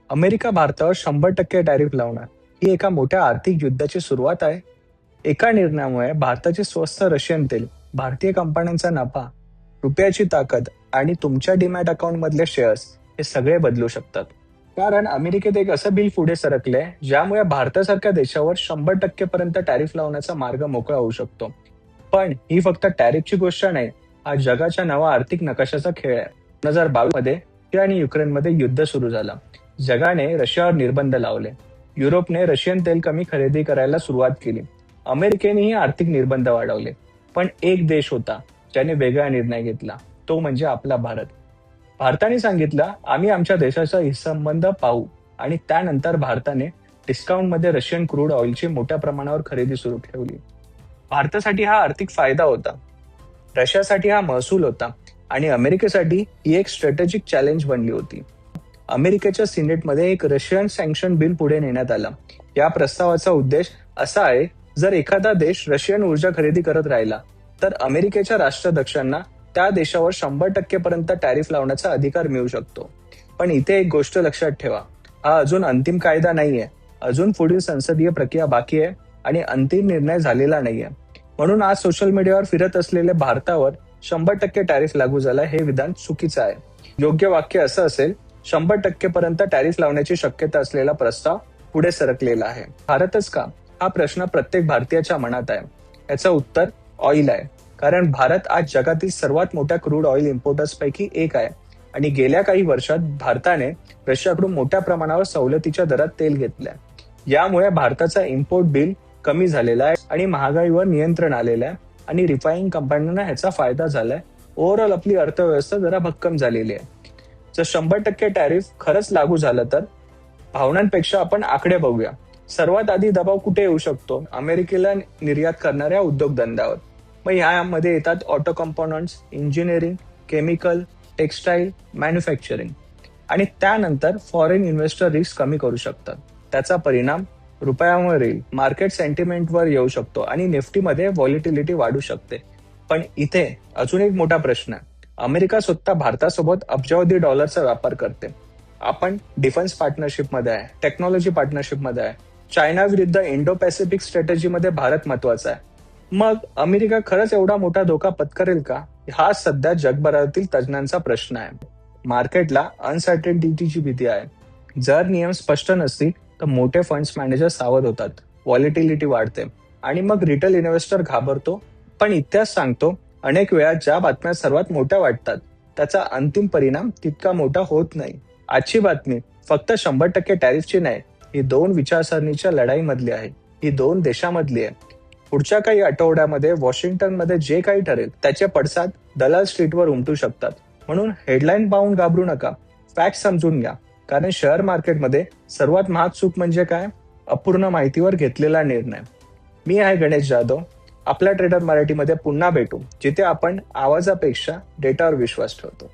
America भारतावर 100% tariff लावणार ही एका मोठ्या आर्थिक युद्धाची सुरुवात आहे. एका निर्णयामुळे भारताचे स्वस्त रशियन तेल, भारतीय कंपन्यांचा नफा, रुपयाची ताकद आणि तुमच्या डीमॅट अकाउंट मधले शेअर्स हे सगळे बदलू शकतात. कारण अमेरिकेत एक असं बिल पुढे सरकलंय ज्यामुळे भारतासारख्या देशावर 100% पर्यंत टॅरिफ लावण्याचा मार्ग मोकळा होऊ शकतो. पण ही फक्त टॅरिफची गोष्ट नाही, हा जगाच्या नवा आर्थिक नकाशाचा खेळ आहे. 2022 मध्ये रशिया आणि युक्रेनमध्ये युद्ध सुरू झालं. जगाने रशियावर निर्बंध लावले. युरोपने रशियन तेल कमी खरेदी करायला सुरुवात केली. अमेरिकेनेही आर्थिक निर्बंध वाढवले. पण एक देश होता ज्याने वेगळा निर्णय घेतला, तो म्हणजे आपला भारत. भारताने सांगितलं आम्ही आमच्या देशाचा संबंध पाहू आणि त्यानंतर भारताने डिस्काउंटमध्ये रशियन क्रूड ऑइलची मोठ्या प्रमाणावर खरेदी सुरू ठेवली. भारतासाठी हा आर्थिक फायदा होता, रशियासाठी हा महसूल होता आणि अमेरिकेसाठी ही एक स्ट्रॅटेजिक चॅलेंज बनली होती. अमेरिकेच्या सिनेटमध्ये एक रशियन सँक्शन बिल पुढे नेण्यात आलं. या प्रस्तावाचा उद्देश असा आहे, जर एखादा देश रशियन ऊर्जा खरेदी करत राहिला तर अमेरिकेच्या राष्ट्राध्यक्षांना त्या देशावर 100% पर्यंत टॅरिफ लावण्याचा अधिकार मिळू शकतो. पण इथे एक गोष्ट लक्षात ठेवा, हा अजून अंतिम कायदा नाहीये. अजून पुढील संसदीय प्रक्रिया बाकी आहे आणि अंतिम निर्णय झालेला नाहीये. म्हणून आज सोशल मीडियावर फिरत असलेले भारतावर 100% टॅरिफ लागू झाला हे विधान चुकीचं आहे. योग्य वाक्य असं असेल, 100% पर्यंत टॅरिफ लावण्याची शक्यता असलेला प्रस्ताव पुढे सरकलेला आहे. भारतच का, हा प्रश्न प्रत्येक भारतीयाच्या मनात आहे. याचं उत्तर ऑइल आहे. कारण भारत आज जगातील सर्वात मोठ्या क्रूड ऑइल इम्पोर्टर्स पैकी एक आहे आणि गेल्या काही वर्षात भारताने रशियाकडून मोठ्या प्रमाणावर सवलतीच्या दरात तेल घेतलंय. यामुळे भारताचा इम्पोर्ट बिल कमी झालेला आहे आणि महागाईवर नियंत्रण आलेलं आहे आणि रिफायनिंग कंपन्यांना ह्याचा फायदा झालाय. ओव्हरऑल आपली अर्थव्यवस्था जरा भक्कम झालेली आहे. जर 100% टॅरिफ खरंच लागू झालं तर भावनांपेक्षा आपण आकडे बघूया. सर्वात आधी दबाव कुठे येऊ शकतो? अमेरिकेला निर्यात करणाऱ्या उद्योगधंद्यावर. मग यामध्ये येतात auto components, engineering, chemical, textile, manufacturing आणि त्यानंतर फॉरेन इन्व्हेस्टर रिस्क कमी करू शकतात. त्याचा परिणाम रुपयावर येईल, मार्केट सेंटिमेंटवर येऊ शकतो आणि निफ्टीमध्ये व्हॉलिटिलिटी वाढू शकते. पण इथे अजून एक मोठा प्रश्न आहे. अमेरिका स्वतः भारतासोबत अब्जावधी डॉलरचा व्यापार करते. आपण डिफेन्स पार्टनरशिपमध्ये आहे, टेक्नॉलॉजी पार्टनरशिपमध्ये आहे. चायना विरुद्ध इंडो पॅसिफिक स्ट्रॅटेजीमध्ये भारत महत्वाचा आहे. मग अमेरिका खरंच एवढा मोठा धोका पत्करेल का? हा सध्या जगभरातील तज्ज्ञांचा प्रश्न आहे. मार्केटला अनसर्टेनिटीची भीती आहे. जर नियम स्पष्ट नसतील तर मोठे फंड्स मॅनेजर सावध होतात, व्हॉलिटिलिटी वाढते आणि मग रिटेल इन्व्हेस्टर घाबरतो. पण इतिहास सांगतो, अनेक वेळा ज्या बातम्या सर्वात मोठ्या वाटतात त्याचा अंतिम परिणाम तितका मोठा होत नाही. आजची बातमी फक्त 100% टॅरिफची नाही, ही दोन विचारसरणीच्या लढाईमधली आहे. ही दोन देशांमधली आहे. पुढच्या काही आठवड्यामध्ये वॉशिंग्टनमध्ये जे काही ठरेल त्याचे पडसाद दलाल स्ट्रीटवर उमटू शकतात. म्हणून हेडलाईन पाहून घाबरू नका, फॅक्ट समजून घ्या. कारण शेअर मार्केटमध्ये सर्वात महाग चूक म्हणजे काय? अपूर्ण माहितीवर घेतलेला निर्णय. मी आहे गणेश जाधव. आपल्या ट्रेडर मराठीमध्ये पुन्हा भेटू, जिथे आपण आवाजापेक्षा डेटावर विश्वास ठेवतो.